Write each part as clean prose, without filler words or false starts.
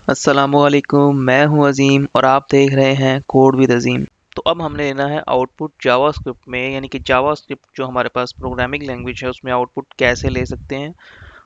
अस्सलामुअलैकुम, मैं हूं अज़ीम और आप देख रहे हैं कोड विद अज़ीम। तो अब हमने लेना है आउटपुट जावास्क्रिप्ट में, यानी कि जावास्क्रिप्ट जो हमारे पास प्रोग्रामिंग लैंग्वेज है उसमें आउटपुट कैसे ले सकते हैं।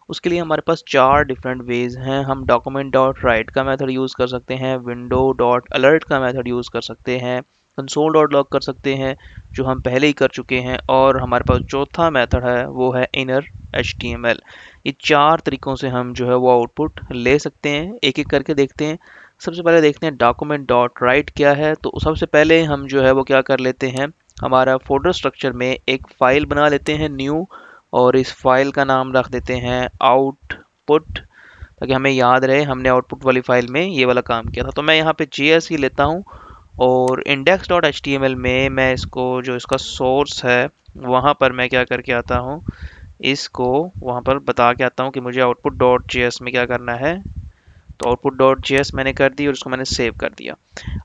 उसके लिए हमारे पास चार डिफरेंट वेज हैं। हम डॉक्यूमेंट डॉट राइट का मेथड यूज़ कर सकते हैं, विंडो डॉट अलर्ट का मेथड यूज़ कर सकते हैं, कंसोल डॉट लॉग कर सकते हैं जो हम पहले ही कर चुके हैं, और हमारे पास चौथा मेथड है वो है इनर HTML। ये चार तरीक़ों से हम जो है वो आउटपुट ले सकते हैं। एक एक करके देखते हैं। सबसे पहले देखते हैं डॉक्यूमेंट डॉट राइट क्या है। तो सबसे पहले हम जो है वो क्या कर लेते हैं, हमारा फोल्डर स्ट्रक्चर में एक फ़ाइल बना लेते हैं न्यू, और इस फाइल का नाम रख देते हैं आउटपुट, ताकि हमें याद रहे हमने आउटपुट वाली फाइल में ये वाला काम किया था। तो मैं यहाँ पे JS ही लेता हूँ, और index.html में मैं इसको, जो इसका सोर्स है वहाँ पर मैं क्या करके आता हूँ, इसको वहाँ पर बता के आता हूँ कि मुझे आउटपुट डॉट जेएस में क्या करना है। तो आउटपुट डॉट जेएस मैंने कर दी और उसको मैंने सेव कर दिया।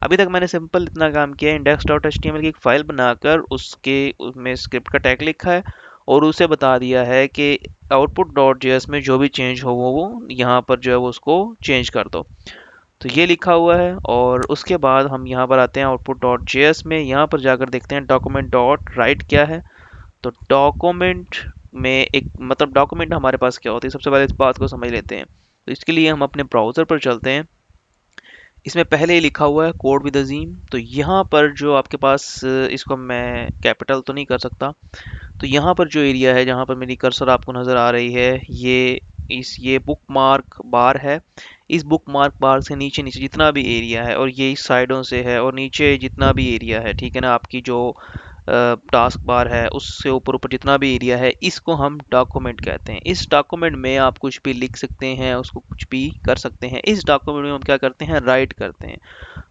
अभी तक मैंने सिंपल इतना काम किया है, index.html की एक फाइल बनाकर उसके उसमें स्क्रिप्ट का टैग लिखा है और उसे बता दिया है कि आउटपुट डॉट जेएस में जो भी चेंज हो वो यहाँ पर जो है वो उसको चेंज कर दो। तो ये लिखा हुआ है, और उसके बाद हम यहाँ पर आते हैं आउटपुट डॉट जेएस में। यहाँ पर जाकर देखते हैं डॉक्यूमेंट डॉट राइट क्या है। तो डॉक्यूमेंट में एक मतलब डॉक्यूमेंट हमारे पास क्या होती है, सबसे पहले इस बात को समझ लेते हैं। तो इसके लिए हम अपने ब्राउज़र पर चलते हैं। इसमें पहले ही लिखा हुआ है कोड विद अज़ीम। तो यहाँ पर जो आपके पास, इसको मैं कैपिटल तो नहीं कर सकता, तो यहाँ पर जो एरिया है जहाँ पर मेरी कर्सर आपको नज़र आ रही है, ये बुक मार्क बार है। इस बुक मार्क बार से नीचे नीचे जितना भी एरिया है, और ये इस साइडों से है, और नीचे जितना भी एरिया है, ठीक है ना, आपकी जो टास्क बार है उससे ऊपर ऊपर जितना भी एरिया है, इसको हम डॉक्यूमेंट कहते हैं। इस डॉक्यूमेंट में आप कुछ भी लिख सकते हैं, उसको कुछ भी कर सकते हैं। इस डॉक्यूमेंट में हम क्या करते हैं, राइट करते हैं।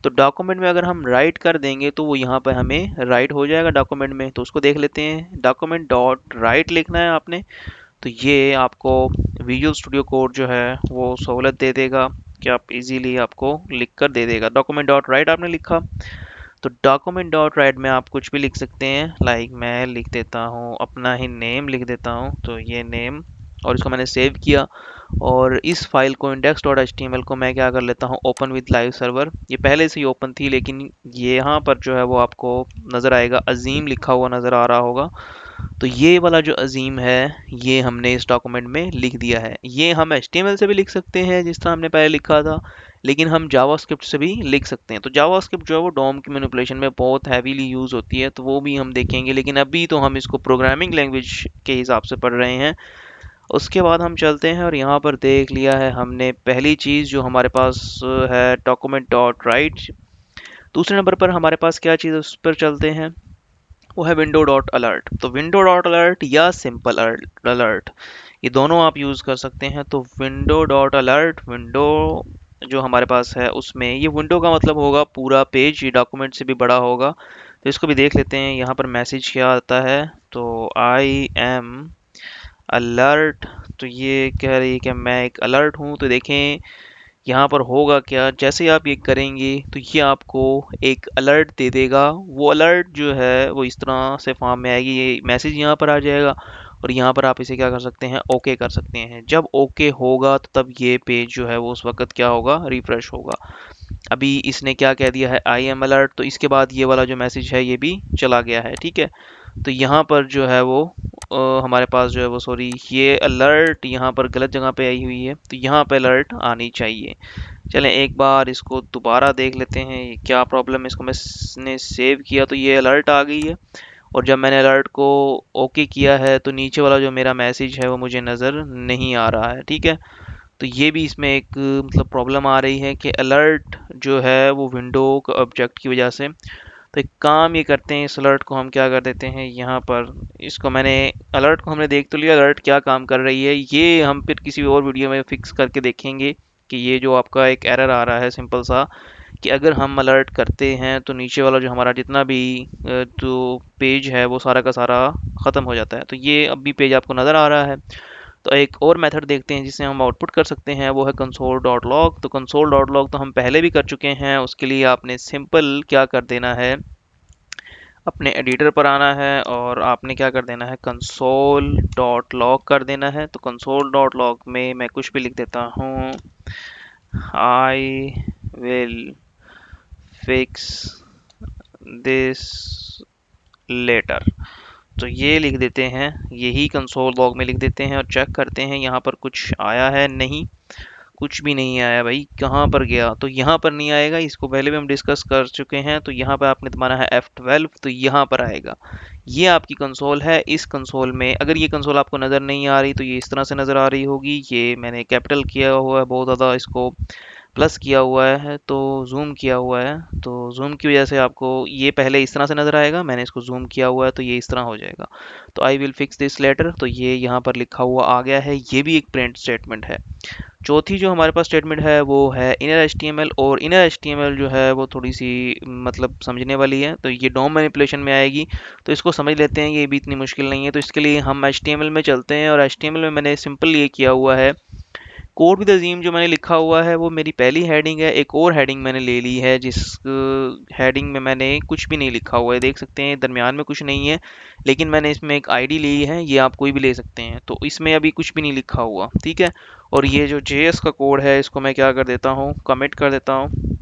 तो डॉक्यूमेंट में अगर हम राइट कर देंगे तो वो यहाँ पर हमें राइट हो जाएगा डॉक्यूमेंट में। तो उसको देख लेते हैं, डॉक्यूमेंट डॉट राइट लिखना है आपने। तो ये आपको विजुअल स्टूडियो कोड जो है वो सहूलत दे देगा कि आप इजीली आपको लिख कर दे देगा। डॉक्यूमेंट डॉट राइट आपने लिखा, तो डॉक्यूमेंट डॉट राइट में आप कुछ भी लिख सकते हैं। लाइक मैं लिख देता हूँ, अपना ही नेम लिख देता हूँ, तो ये नेम, और इसको मैंने सेव किया। और इस फाइल को index.html को मैं क्या कर लेता हूँ, ओपन विद लाइव सर्वर। ये पहले से ही ओपन थी, लेकिन ये यहाँ पर जो है वो आपको नज़र आएगा, अजीम लिखा हुआ नज़र आ रहा होगा। तो ये वाला जो अजीम है ये हमने इस डॉक्यूमेंट में लिख दिया है। ये हम HTML से भी लिख सकते हैं जिस तरह हमने पहले लिखा था, लेकिन हम जावास्क्रिप्ट से भी लिख सकते हैं। तो जावास्क्रिप्ट जो है वो डॉम की मैनिपुलेशन में बहुत हैवीली यूज़ होती है, तो वो भी हम देखेंगे, लेकिन अभी तो हम इसको प्रोग्रामिंग लैंग्वेज के हिसाब से पढ़ रहे हैं। उसके बाद हम चलते हैं, और यहाँ पर देख लिया है हमने पहली चीज़ जो हमारे पास है, डॉक्यूमेंट डॉट राइट। दूसरे नंबर पर हमारे पास क्या चीज़ है, उस पर चलते हैं, वो है विंडो डॉट अलर्ट। तो विंडो डॉट अलर्ट या सिंपल अलर्ट, ये दोनों आप यूज़ कर सकते हैं। तो विंडो डॉट अलर्ट, विंडो जो हमारे पास है उसमें, ये विंडो का मतलब होगा पूरा पेज, ये डॉक्यूमेंट से भी बड़ा होगा। तो इसको भी देख लेते हैं, यहाँ पर मैसेज क्या आता है। तो आई एम अलर्ट, तो ये कह रही है कि मैं एक अलर्ट हूँ। तो देखें यहाँ पर होगा क्या, जैसे ही आप ये करेंगे तो ये आपको एक अलर्ट दे देगा। वो अलर्ट जो है वो इस तरह से फॉर्म में आएगी, ये मैसेज यहाँ पर आ जाएगा, और यहाँ पर आप इसे क्या कर सकते हैं, ओके कर सकते हैं। जब ओके होगा तो तब ये पेज जो है वो उस वक्त क्या होगा, रिफ्रेश होगा। अभी इसने क्या कह दिया है, आई एम अलर्ट, तो इसके बाद ये वाला जो मैसेज है ये भी चला गया है, ठीक है। तो यहाँ पर जो है वो हमारे पास जो है वो, सॉरी, ये अलर्ट यहाँ पर गलत जगह पे आई हुई है, तो यहाँ पे अलर्ट आनी चाहिए। चलें एक बार इसको दोबारा देख लेते हैं, ये क्या प्रॉब्लम है। इसको मैंने सेव किया तो ये अलर्ट आ गई है, और जब मैंने अलर्ट को ओके किया है तो नीचे वाला जो मेरा मैसेज है वो मुझे नज़र नहीं आ रहा है, ठीक है। तो ये भी इसमें एक मतलब प्रॉब्लम आ रही है कि अलर्ट जो है वो विंडो ऑब्जेक्ट की वजह से। तो एक काम ये करते हैं, इस अलर्ट को हम क्या कर देते हैं यहाँ पर, इसको मैंने, अलर्ट को हमने देख तो लिया अलर्ट क्या काम कर रही है, ये हम फिर किसी और वीडियो में फिक्स करके देखेंगे कि ये जो आपका एक एरर आ रहा है सिंपल सा, कि अगर हम अलर्ट करते हैं तो नीचे वाला जो हमारा जितना भी जो पेज है वो सारा का सारा ख़त्म हो जाता है। तो ये अब भी पेज आपको नज़र आ रहा है। तो एक और मेथड देखते हैं जिससे हम आउटपुट कर सकते हैं, वो है कंसोल डॉट लॉग। तो कंसोल डॉट लॉग तो हम पहले भी कर चुके हैं। उसके लिए आपने सिंपल क्या कर देना है, अपने एडिटर पर आना है, और आपने क्या कर देना है, कंसोल डॉट लॉग कर देना है। तो कंसोल डॉट लॉग में मैं कुछ भी लिख देता हूँ, I will fix this later. तो ये लिख देते हैं, यही कंसोल लॉग में लिख देते हैं और चेक करते हैं यहाँ पर कुछ आया है। नहीं, कुछ भी नहीं आया भाई, कहाँ पर गया? तो यहाँ पर नहीं आएगा, इसको पहले भी हम डिस्कस कर चुके हैं। तो यहाँ पर आपने दबाना है F12, तो यहाँ पर आएगा। ये आपकी कंसोल है। इस कंसोल में अगर ये कंसोल आपको नज़र नहीं आ रही तो ये इस तरह से नज़र आ रही होगी। ये मैंने कैपिटल किया हुआ है, बहुत ज़्यादा इसको प्लस किया हुआ है, तो जूम किया हुआ है। तो जूम की वजह से आपको ये पहले इस तरह से नज़र आएगा, मैंने इसको जूम किया हुआ है तो ये इस तरह हो जाएगा। तो I will fix this later, तो ये यहाँ पर लिखा हुआ आ गया है। ये भी एक प्रिंट स्टेटमेंट है। चौथी जो हमारे पास स्टेटमेंट है वो है इनर एचटीएमएल, और इनर एचटीएमएल जो है वो थोड़ी सी मतलब समझने वाली है। तो ये डॉम मैनिपुलेशन में आएगी, तो इसको समझ लेते हैं, ये भी इतनी मुश्किल नहीं है। तो इसके लिए हम एचटीएमएल में चलते हैं, और एचटीएमएल में मैंने सिंपल ये किया हुआ है, कोड विद अजीम जो मैंने लिखा हुआ है वो मेरी पहली हेडिंग है। एक और हेडिंग मैंने ले ली है जिस हेडिंग में मैंने कुछ भी नहीं लिखा हुआ है, देख सकते हैं दरमियान में कुछ नहीं है, लेकिन मैंने इसमें एक आईडी ली है, ये आप कोई भी ले सकते हैं। तो इसमें अभी कुछ भी नहीं लिखा हुआ, ठीक है। और ये जो JS का कोड है इसको मैं क्या कर देता हूँ, कमिट कर देता हूँ।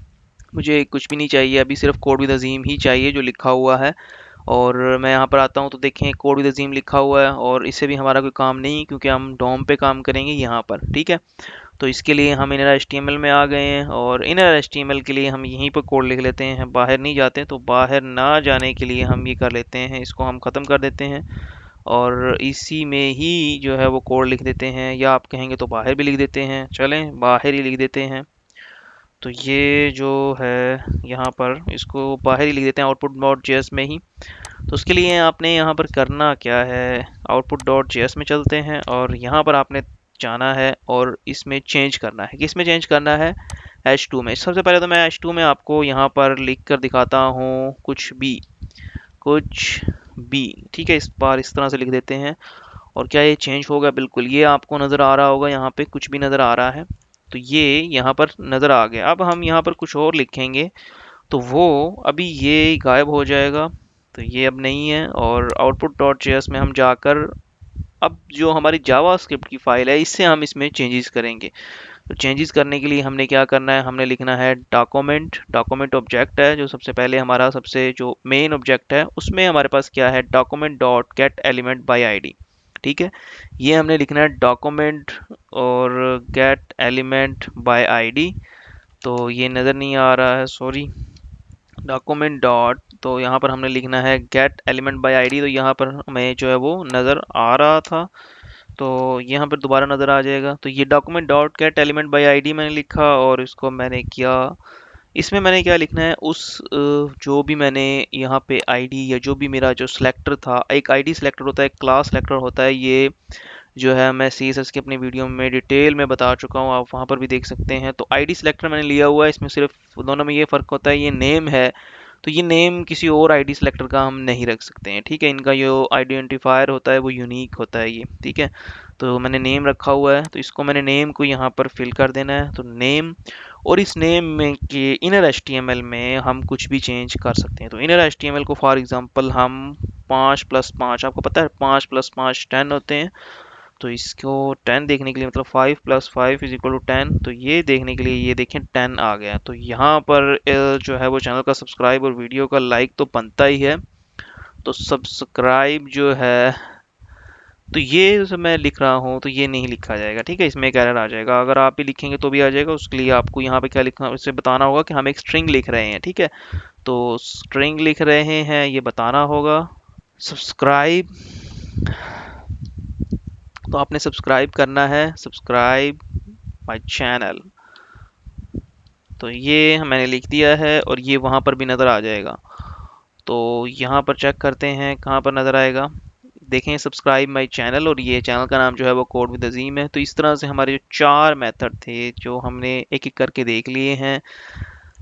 मुझे कुछ भी नहीं चाहिए अभी, सिर्फ कोड विद अजीम ही चाहिए जो लिखा हुआ है। और मैं यहाँ पर आता हूँ तो देखें कोड विद अजीम लिखा हुआ है, और इससे भी हमारा कोई काम नहीं क्योंकि हम डॉम पे काम करेंगे यहाँ पर, ठीक है। तो इसके लिए हम इनर एचटीएमएल में आ गए हैं, और इनर एचटीएमएल के लिए हम यहीं पर कोड लिख लेते हैं, बाहर नहीं जाते। तो बाहर ना जाने के लिए हम ये कर लेते हैं, इसको हम ख़त्म कर देते हैं और इसी में ही जो है वो कोड लिख देते हैं, या आप कहेंगे तो बाहर भी लिख देते हैं, चलें बाहर ही लिख देते हैं। तो ये जो है यहाँ पर इसको बाहर ही लिख देते हैं आउटपुट डॉट जेएस में ही। तो उसके लिए आपने यहाँ पर करना क्या है, आउटपुट डॉट जेएस में चलते हैं और यहाँ पर आपने जाना है और इसमें चेंज करना है। किस में चेंज करना है? H2 में। सबसे पहले तो मैं H2 में आपको यहाँ पर लिख कर दिखाता हूँ कुछ भी, ठीक है। इस बार इस तरह से लिख देते हैं, और क्या ये चेंज होगा? बिल्कुल, ये आपको नज़र आ रहा होगा, यहाँ पे कुछ भी नज़र आ रहा है, तो ये यहाँ पर नज़र आ गया। अब हम यहाँ पर कुछ और लिखेंगे तो वो अभी ये गायब हो जाएगा, तो ये अब नहीं है। और आउटपुट डॉट जेएस में हम जाकर अब जो हमारी जावा स्क्रिप्ट की फाइल है इससे हम इसमें चेंजेस करेंगे। तो चेंजेस करने के लिए हमने क्या करना है, हमने लिखना है डॉक्यूमेंट ऑब्जेक्ट है जो सबसे पहले हमारा सबसे जो मेन ऑब्जेक्ट है, उसमें हमारे पास क्या है, document dot gate element by ID, ठीक है। ये हमने लिखना है डॉक्यूमेंट और गेट एलिमेंट बाय आईडी। तो ये नज़र नहीं आ रहा है, सॉरी, डॉक्यूमेंट डॉट, तो यहाँ पर हमने लिखना है गेट एलिमेंट बाय आईडी। तो यहाँ पर हमें जो है वो नज़र आ रहा था, तो यहाँ पर दोबारा नज़र आ जाएगा। तो ये document dot gate element by ID मैंने लिखा, और इसको मैंने किया, इसमें मैंने क्या लिखना है, उस जो भी मैंने यहाँ पे आईडी या जो भी मेरा जो सिलेक्टर था, एक आईडी सिलेक्टर होता है, एक क्लास सिलेक्टर होता है, ये जो है मैं CSS की अपनी वीडियो में डिटेल में बता चुका हूँ, आप वहाँ पर भी देख सकते हैं। तो आईडी सिलेक्टर मैंने लिया हुआ है, इसमें सिर्फ दोनों में ये फ़र्क होता है, ये नेम है तो ये नेम किसी और आईडी सिलेक्टर का हम नहीं रख सकते हैं, ठीक है। इनका जो आइडेंटिफायर होता है वो यूनिक होता है ये, ठीक है। तो मैंने नेम रखा हुआ है, तो इसको मैंने नेम को यहाँ पर फिल कर देना है, तो नेम, और इस नेम में के इनर HTML में हम कुछ भी चेंज कर सकते हैं। तो इनर HTML को फॉर एग्जांपल हम 5+5, आपको पता है 5+5 10 होते हैं, तो इसको 10 देखने के लिए, मतलब 5 + 5 = 10, तो ये देखने के लिए ये देखें 10 आ गया। तो यहाँ पर जो है वो चैनल का सब्सक्राइब और वीडियो का लाइक तो बनता ही है। तो सब्सक्राइब जो है, तो ये जो मैं लिख रहा हूँ तो ये नहीं लिखा जाएगा, ठीक है, इसमें एक एरर आ जाएगा। अगर आप भी लिखेंगे तो भी आ जाएगा, उसके लिए आपको यहाँ पे क्या लिखना, उसे बताना होगा कि हम एक स्ट्रिंग लिख रहे हैं, ठीक है। तो स्ट्रिंग लिख रहे हैं ये बताना होगा। सब्सक्राइब, तो आपने सब्सक्राइब करना है, सब्सक्राइब माय चैनल, तो ये मैंने लिख दिया है और ये वहाँ पर भी नज़र आ जाएगा। तो यहाँ पर चेक करते हैं कहाँ पर नज़र आएगा, देखें सब्सक्राइब माय चैनल, और ये चैनल का नाम जो है वो कोड विद अजीम है। तो इस तरह से हमारे जो 4 मेथड थे जो हमने एक एक करके देख लिए हैं।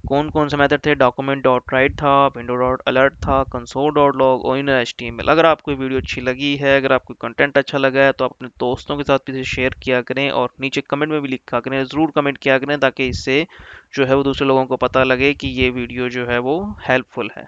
कौन कौन से मेथड थे? डॉक्यूमेंट डॉट राइट था, विंडो डॉट अलर्ट था, कंसोल डॉट लॉग और इनर HTML। अगर आपको वीडियो अच्छी लगी है, अगर आपको कंटेंट अच्छा लगा है, तो आप अपने दोस्तों के साथ भी इसे शेयर किया करें, और नीचे कमेंट में भी लिखा करें, ज़रूर कमेंट किया करें, ताकि इससे जो है वो दूसरे लोगों को पता लगे कि ये वीडियो जो है वो हेल्पफुल है।